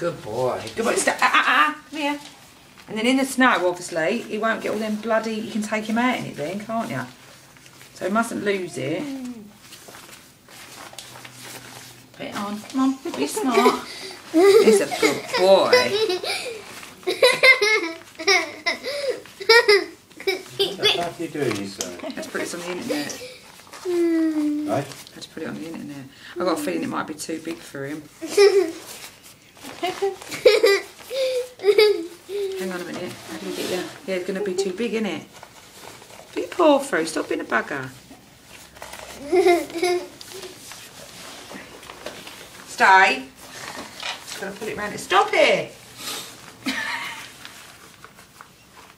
Good boy. Good boy. Come here. And then in the snow, obviously, he won't get all them bloody... You can take him out in it then, can't you? So he mustn't lose it. Put it on. Come on, be smart. He's a good boy. How are you doing this? Let's put this on the internet. Right? Let's put it on the internet. I've got a feeling it might be too big for him. Hang on a minute. How do we get you? Yeah, it's going to be too big, isn't it? Put your paw through. Stop being a bugger. Stay. Just got to put it round it. Stop it.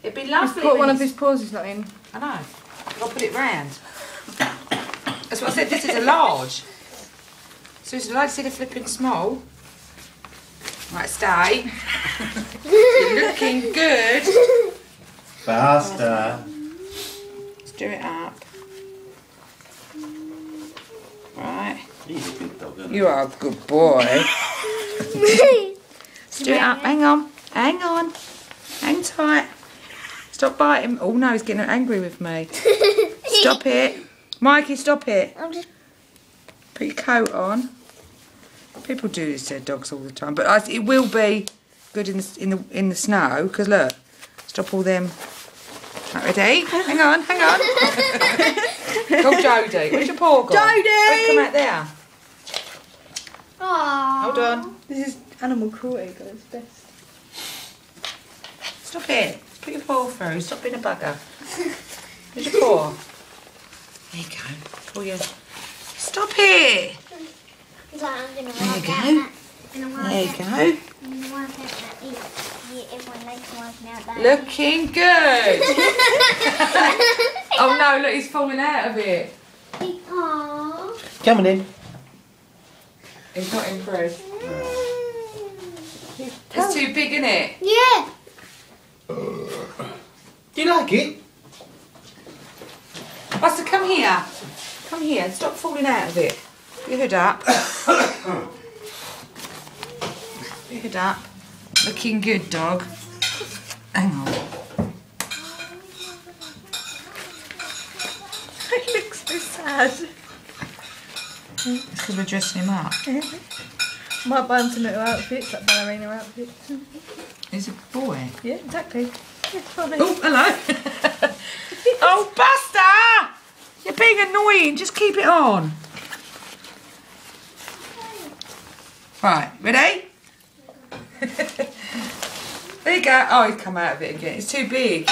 It'd be lovely. He's got one of his paws he's not in. I know. I've got to put it round. That's what I said. This is a large. So it's like see the flipping small. Right, stay. You're looking good. Faster. Let's do it up. Right. He's a good dog, isn't he? You are a good boy. Let's do it up. Hang on. Hang on. Hang tight. Stop biting. Oh no, he's getting angry with me. Stop it. Mikey, stop it. I'm just... Put your coat on. People do this to their dogs all the time, but it will be good in the snow. Because look, stop all them. Right, ready? Hang on. Call Jodie. Where's your paw gone? Jodie! Come out there. Aww. Hold on. This is animal cruelty, guys. Best. Stop it. Put your paw through. Stop being a bugger. Where's your paw? There you go. Pull your... Stop it. So I'm gonna There you work go. out that. There you go. I'm gonna work out that everyone likes working out that. Looking good. Oh no, look, he's falling out of it. Aww. Coming in. He's not impressed. It's too big, isn't it? Yeah. Do you like it? Buster, come here. Come here and stop falling out of it. Put your hood up. Put your hood up. Looking good, dog. Hang on. He looks so sad. It's because we're dressing him up. Might buy him some little outfits, like ballerina outfits. He's a boy. Yeah, exactly. It's funny. Oh, hello. Oh, Buster! You're being annoying. Just keep it on. Right, ready? There you go. Oh, he's come out of it again. It's too big.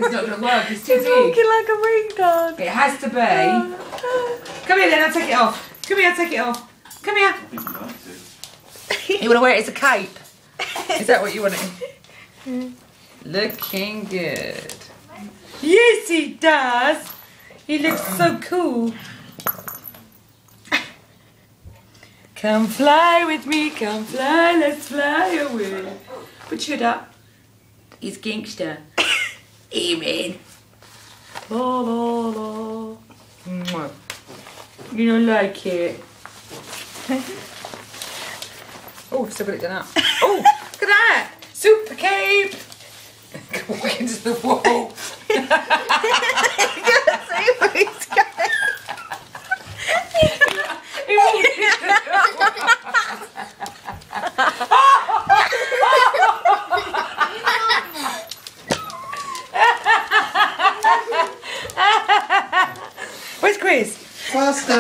It's not going to work, it's too He's big. walking like a ringdog. It has to be. Come here then, I'll take it off. Come here, I'll take it off. Come here. You want to wear it as a cape? Is that what you want it? Looking good. Yes, he does. He looks so cool. Come fly with me, come fly, let's fly away. Put your hood up. He's gangster. Amen. La la la. Mwah. You don't like it. Oh, I've still got it done up. Oh, look at that. Super cape. Walk into the wall. He walked into the wall. Where's Chris? Faster.